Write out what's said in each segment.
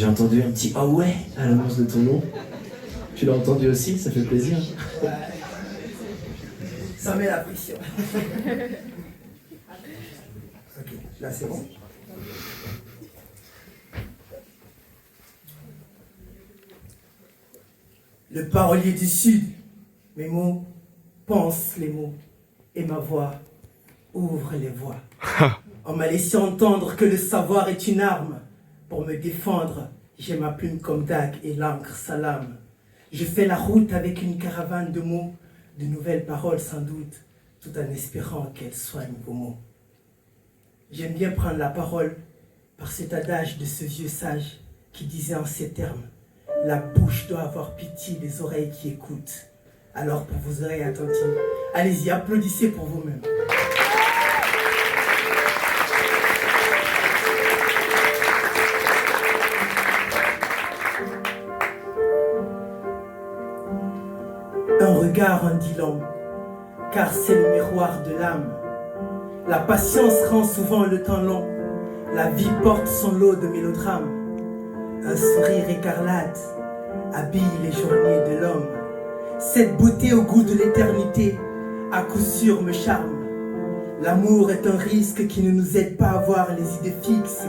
J'ai entendu un petit ah ouais à l'annonce de ton nom. Tu l'as entendu aussi, ça fait plaisir. Ouais. Ça met la pression. Ok, là c'est bon. Le parolier du Sud, mes mots pensent les mots et ma voix ouvre les voies. En m'a laissé entendre que le savoir est une arme. Pour me défendre, j'ai ma plume comme dague et l'encre sa lame. Je fais la route avec une caravane de mots, de nouvelles paroles sans doute, tout en espérant qu'elles soignent vos mots. J'aime bien prendre la parole par cet adage de ce vieux sage qui disait en ces termes: la bouche doit avoir pitié des oreilles qui écoutent. Alors pour vos oreilles attentives, allez-y, applaudissez pour vous-même. Un regard en dit long, car c'est le miroir de l'âme. La patience rend souvent le temps long, la vie porte son lot de mélodrames. Un sourire écarlate habille les journées de l'homme. Cette beauté au goût de l'éternité, à coup sûr me charme. L'amour est un risque qui ne nous aide pas à voir les idées fixes.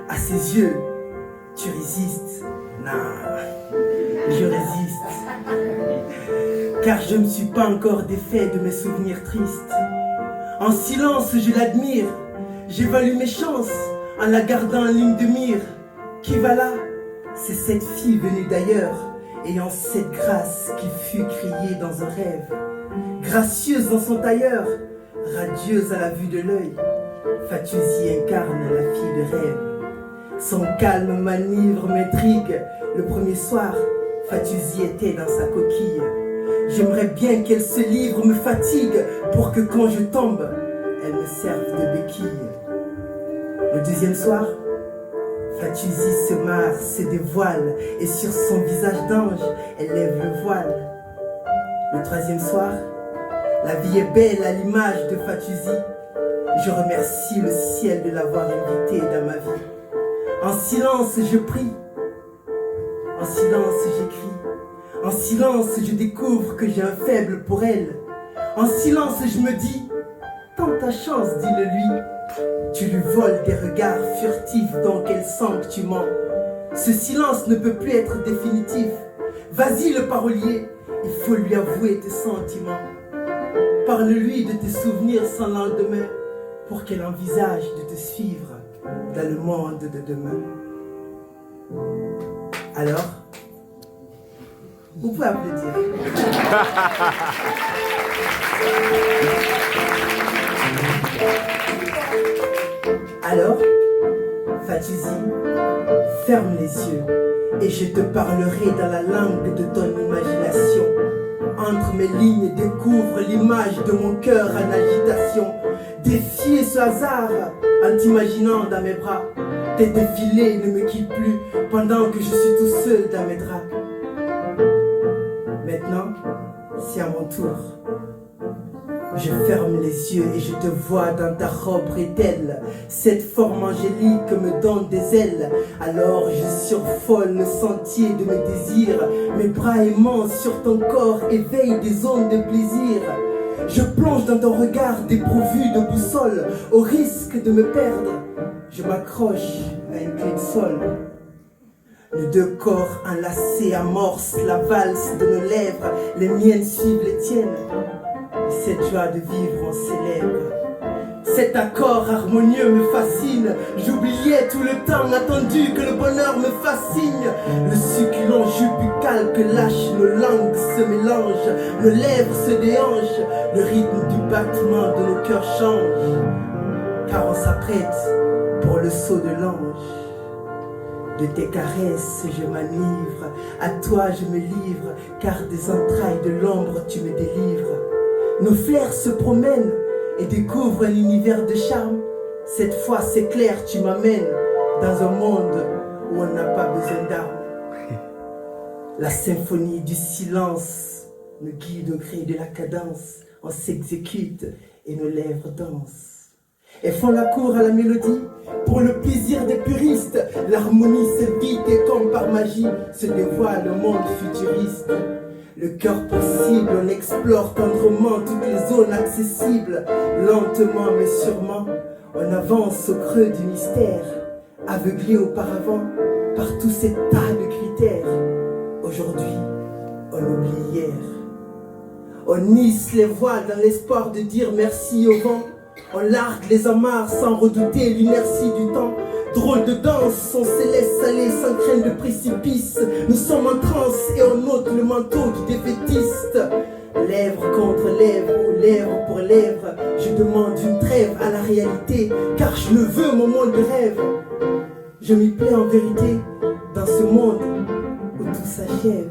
À ses yeux, tu résistes. Non, je résiste. Car je ne suis pas encore défait de mes souvenirs tristes. En silence, je l'admire. J'évalue mes chances en la gardant en ligne de mire. Qui va là? C'est cette fille venue d'ailleurs, ayant cette grâce qui fut criée dans un rêve. Gracieuse dans son tailleur, radieuse à la vue de l'œil, Fatouzi incarne la fille de rêve. Son calme m'enivre, m'intrigue. Le premier soir, Fatouzi était dans sa coquille. J'aimerais bien qu'elle se livre, me fatigue, pour que quand je tombe, elle me serve de béquille. Le deuxième soir, Fatouzi se marre, se dévoile, et sur son visage d'ange, elle lève le voile. Le troisième soir, la vie est belle à l'image de Fatouzi. Je remercie le ciel de l'avoir invitée dans ma vie. En silence, je prie. En silence, j'écris. En silence, je découvre que j'ai un faible pour elle. En silence, je me dis, tente ta chance, dis-le lui. Tu lui voles des regards furtifs, donc elle sent que tu mens. Ce silence ne peut plus être définitif. Vas-y le parolier, il faut lui avouer tes sentiments. Parle-lui de tes souvenirs sans lendemain, pour qu'elle envisage de te suivre dans le monde de demain. Alors, vous pouvez applaudir. Alors, Fatouzi, ferme les yeux et je te parlerai dans la langue de ton imagination. Entre mes lignes, découvre l'image de mon cœur en agitation. Défier ce hasard en t'imaginant dans mes bras. Tes défilés ne me quittent plus pendant que je suis tout seul dans mes draps. Maintenant, c'est à mon tour. Je ferme les yeux et je te vois dans ta robe bretelle. Cette forme angélique me donne des ailes. Alors je survole le sentier de mes désirs. Mes bras aimants sur ton corps éveillent des ondes de plaisir. Je plonge dans ton regard dépourvu de boussole. Au risque de me perdre, je m'accroche à une clé de sol. Nos deux corps enlacés amorcent la valse de nos lèvres. Les miennes suivent les tiennes. Cette joie de vivre on célèbre. Cet accord harmonieux me fascine. J'oubliais tout le temps attendu que le bonheur me fascine. Le succulent jus buccal que lâchent nos langues se mélange. Nos lèvres se déhanchent. Le rythme du battement de nos cœurs change. Car on s'apprête pour le saut de l'ange. De tes caresses je m'enivre. À toi je me livre. Car des entrailles de l'ombre tu me délivres. Nos flairs se promènent et découvrent un univers de charme. Cette fois c'est clair, tu m'amènes dans un monde où on n'a pas besoin d'armes. La symphonie du silence me guide au gré de la cadence. On s'exécute et nos lèvres dansent. et font la cour à la mélodie. Pour le plaisir des puristes, l'harmonie s'évite et comme par magie se dévoile le monde futuriste. Le cœur possible, on explore tendrement toutes les zones accessibles. Lentement mais sûrement, on avance au creux du mystère. Aveuglé auparavant par tous ces tas de critères. Aujourd'hui, on oublie hier. On hisse les voiles dans l'espoir de dire merci au vent. On largue les amarres sans redouter l'inertie du temps. Drôle de danse, on se laisse aller sans crainte de précipice. Nous sommes en transe et on ôte le manteau du défaitiste. Lèvres contre lèvres ou lèvres pour lèvres, je demande une trêve à la réalité, car je le veux mon monde de rêve. Je m'y plais en vérité dans ce monde où tout s'achève.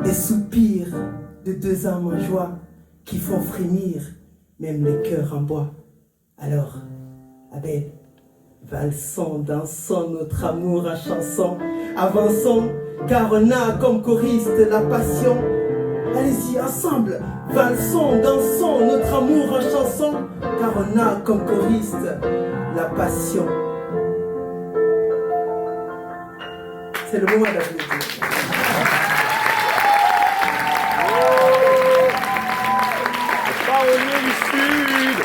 Des soupirs de deux âmes en joie qui font frémir même les cœurs en bois. Alors, Abel, valsons, dansons notre amour en chanson. Avançons, car on a comme choriste la passion. Allez-y, ensemble, valsons, dansons notre amour en chanson, car on a comme choriste la passion. C'est le moment d'applaudir. Parolier du Sud.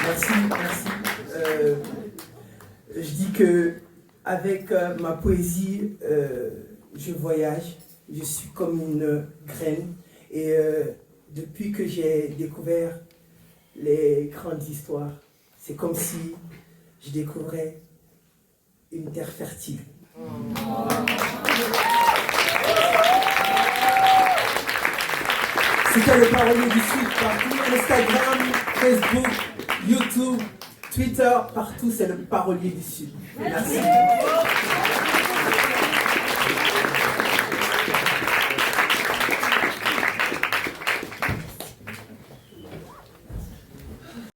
Merci, merci. Je dis que avec ma poésie, je voyage. Je suis comme une graine. Et depuis que j'ai découvert les grandes histoires, c'est comme si je découvrais une terre fertile. C'était le Parolier du Sud partout, Instagram, Facebook, YouTube, Twitter, partout c'est le Parolier du Sud. Merci.